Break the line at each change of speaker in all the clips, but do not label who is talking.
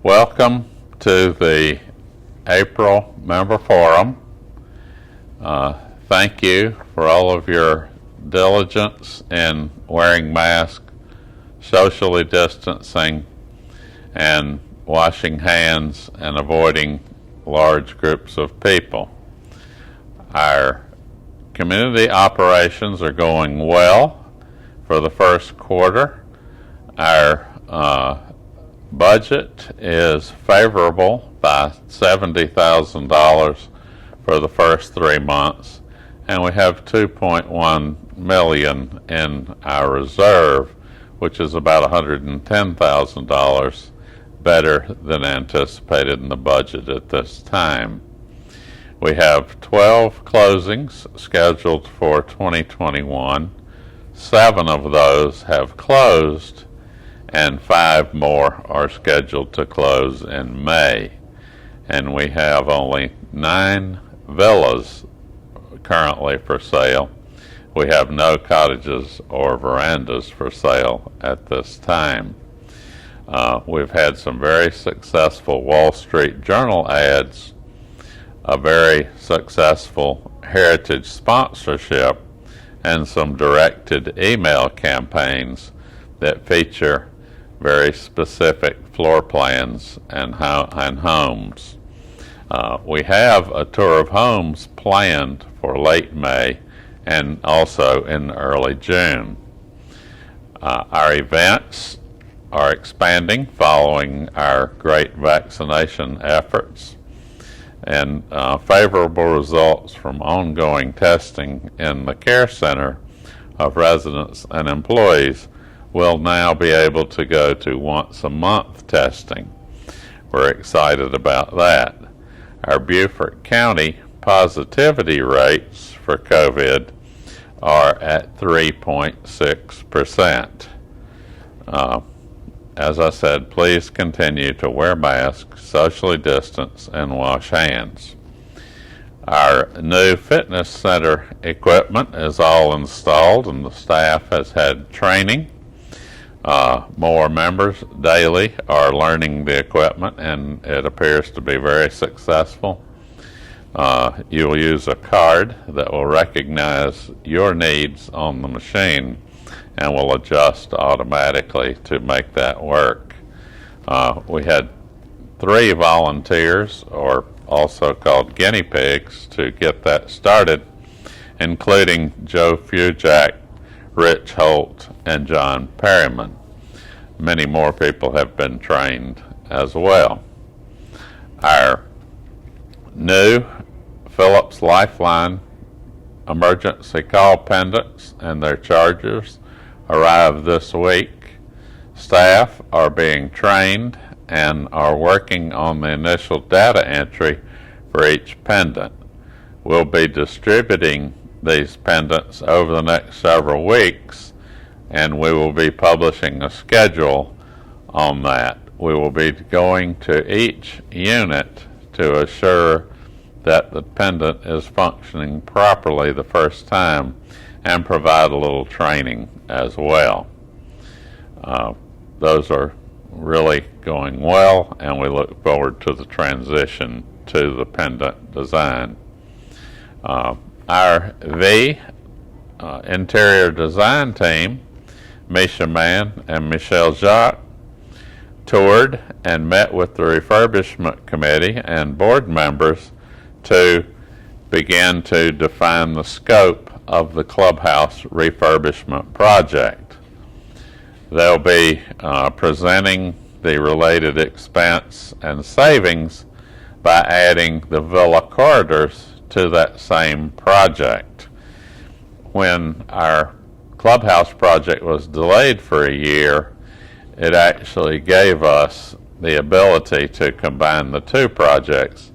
Welcome to the April Member Forum. Thank you for all of your diligence in wearing masks, socially distancing, and washing hands and avoiding large groups of people. Our community operations are going well for the first quarter. Our budget is favorable by $70,000 for the first 3 months, and we have $2.1 million in our reserve, which is about $110,000 better than anticipated in the budget at this time. We have 12 closings scheduled for 2021. 7 of those have closed, and 5 more are scheduled to close in May. And we have only 9 villas currently for sale. We have no cottages or verandas for sale at this time. We've had some very successful Wall Street Journal ads, a very successful heritage sponsorship, and some directed email campaigns that feature very specific floor plans and homes. We have a tour of homes planned for late May and also in early June. Our events are expanding following our great vaccination efforts, and favorable results from ongoing testing in the care center of residents and employees will now be able to go to once a month testing. We're excited about that. Our Beaufort County positivity rates for COVID are at 3.6%. As I said, please continue to wear masks, socially distance, and wash hands. Our new fitness center equipment is all installed, and the staff has had training. More members daily are learning the equipment, and it appears to be very successful. You will use a card that will recognize your needs on the machine and will adjust automatically to make that work. We had 3 volunteers, or also called guinea pigs, to get that started, including Joe Fujak, Rich Holt, and John Perryman. Many more people have been trained as well. Our new Philips Lifeline emergency call pendants and their chargers arrived this week. Staff are being trained and are working on the initial data entry for each pendant. We'll be distributing these pendants over the next several weeks, and we will be publishing a schedule on that. We will be going to each unit to assure that the pendant is functioning properly the first time and provide a little training as well. Those are really going well, and we look forward to the transition to the pendant design. Our interior design team, Misha Mann and Michelle Jacques, toured and met with the refurbishment committee and board members to begin to define the scope of the clubhouse refurbishment project. They'll be presenting the related expense and savings by adding the villa corridors to that same project. When our clubhouse project was delayed for a year, it actually gave us the ability to combine the 2 projects,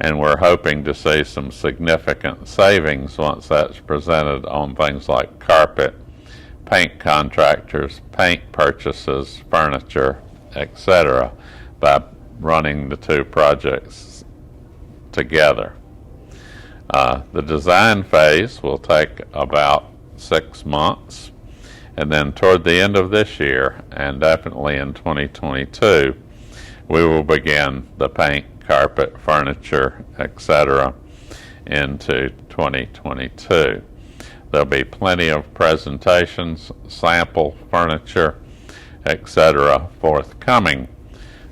and we're hoping to see some significant savings once that's presented on things like carpet, paint contractors, paint purchases, furniture, etc., by running the 2 projects together. The design phase will take about 6 months, and then toward the end of this year, and definitely in 2022, we will begin the paint, carpet, furniture, etc. into 2022. There'll be plenty of presentations, sample furniture, etc. forthcoming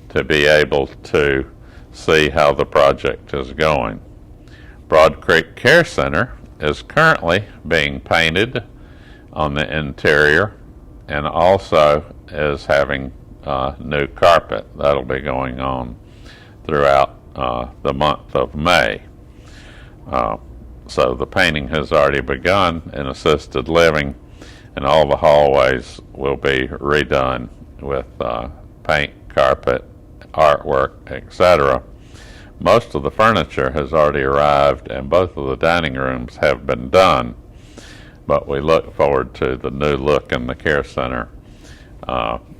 to be able to see how the project is going. Broad Creek Care Center is currently being painted on the interior and also is having new carpet. That'll be going on throughout the month of May. So the painting has already begun in assisted living, and all the hallways will be redone with paint, carpet, artwork, etc. Most of the furniture has already arrived, and both of the dining rooms have been done, but we look forward to the new look in the care center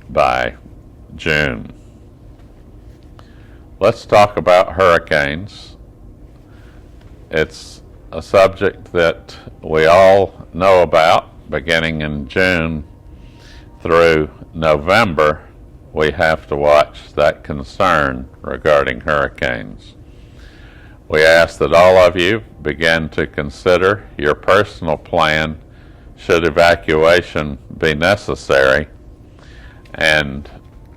by June. Let's talk about hurricanes. It's a subject that we all know about. Beginning in June through November, we have to watch that concern regarding hurricanes. We ask that all of you begin to consider your personal plan should evacuation be necessary, and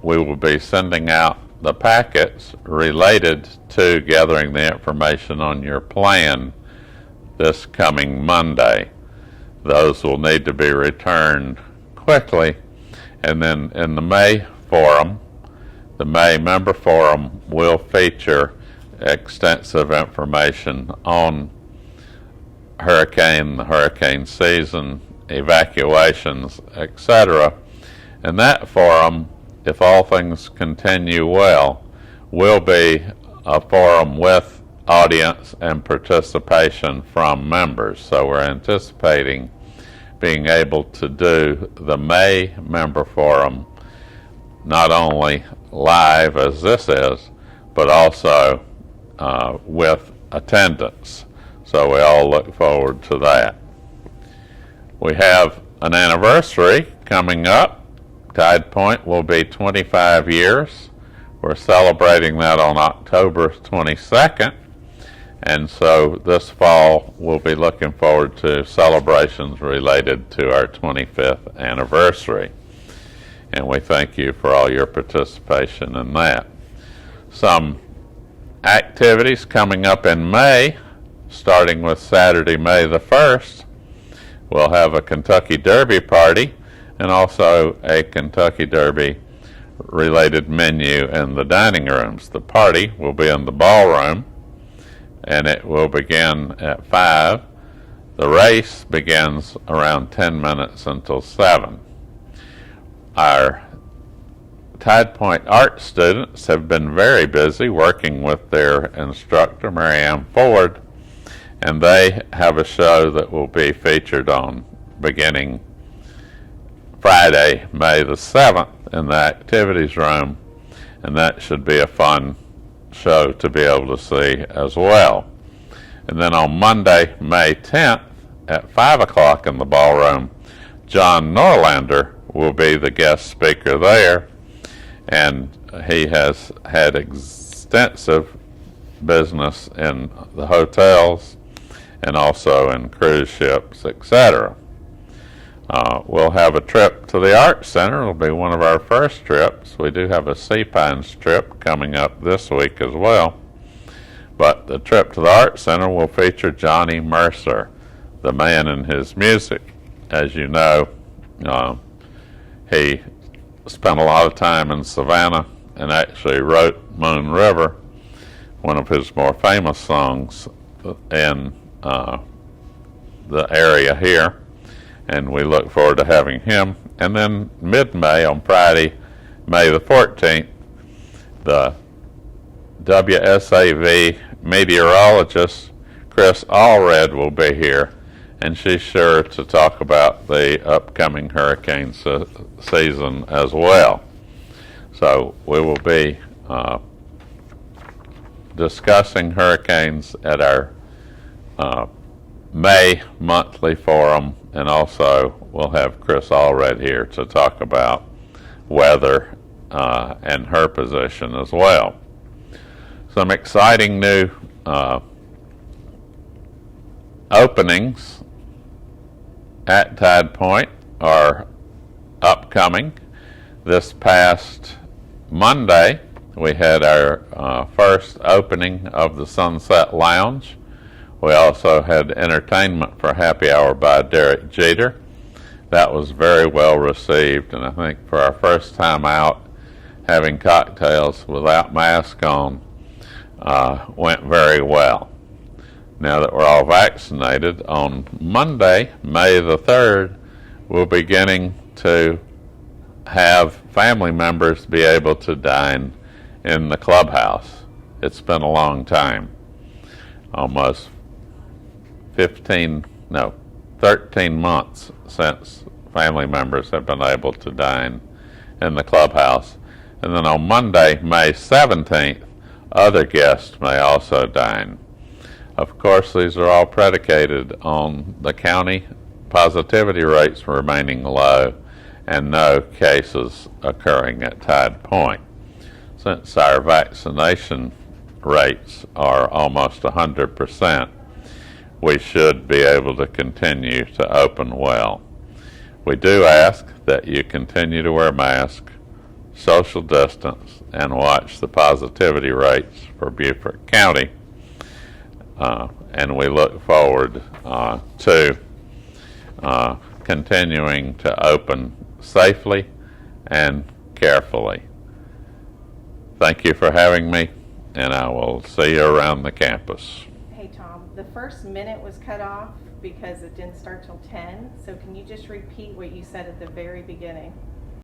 we will be sending out the packets related to gathering the information on your plan this coming Monday. Those will need to be returned quickly, and then in the May forum, the May member forum will feature extensive information on the hurricane season, evacuations, etc. And that forum, if all things continue well, will be a forum with audience and participation from members. So we're anticipating being able to do the May member forum not only live as this is, but also with attendance. So we all look forward to that. We have an anniversary coming up. Tide Point will be 25 years. We're celebrating that on October 22nd. And so this fall, we'll be looking forward to celebrations related to our 25th anniversary. And we thank you for all your participation in that. Some activities coming up in May, starting with Saturday, May the 1st. We'll have a Kentucky Derby party and also a Kentucky Derby related menu in the dining rooms. The party will be in the ballroom, and it will begin at 5. The race begins around 10 minutes until 7. Our Tide Point art students have been very busy working with their instructor, Mary Ann Ford, and they have a show that will be featured on beginning Friday, May the 7th in the activities room, and that should be a fun show to be able to see as well. And then on Monday, May 10th at 5 o'clock in the ballroom, John Norlander will be the guest speaker there, and he has had extensive business in the hotels and also in cruise ships, etc. We'll have a trip to the Art Center. It'll be one of our first trips. We do have a Sea Pines trip coming up this week as well. But the trip to the Art Center will feature Johnny Mercer, the man and his music. As you know, he spent a lot of time in Savannah and actually wrote Moon River, one of his more famous songs in the area here. And we look forward to having him. And then mid-May, on Friday, May the 14th, the WSAV meteorologist Chris Allred will be here, and she's sure to talk about the upcoming hurricane season as well. So we will be discussing hurricanes at our May monthly forum, and also we'll have Chris Allred here to talk about weather in her position as well. Some exciting new openings at Tide Point are upcoming. This past Monday, we had our first opening of the Sunset Lounge. We also had entertainment for happy hour by Derek Jeter. That was very well received, and I think for our first time out, having cocktails without mask on went very well. Now that we're all vaccinated, on Monday, May the 3rd, we're beginning to have family members be able to dine in the clubhouse. It's been a long time, almost 13 months since family members have been able to dine in the clubhouse. And then on Monday, May 17th, other guests may also dine. Of course, these are all predicated on the county positivity rates remaining low and no cases occurring at Tide Point. Since our vaccination rates are almost 100%, we should be able to continue to open well. We do ask that you continue to wear masks, social distance, and watch the positivity rates for Beaufort County. And we look forward to continuing to open safely and carefully. Thank you for having me, and I will see you around the campus.
Hey Tom, the first minute was cut off because it didn't start till 10, so can you just repeat what you said at the very beginning?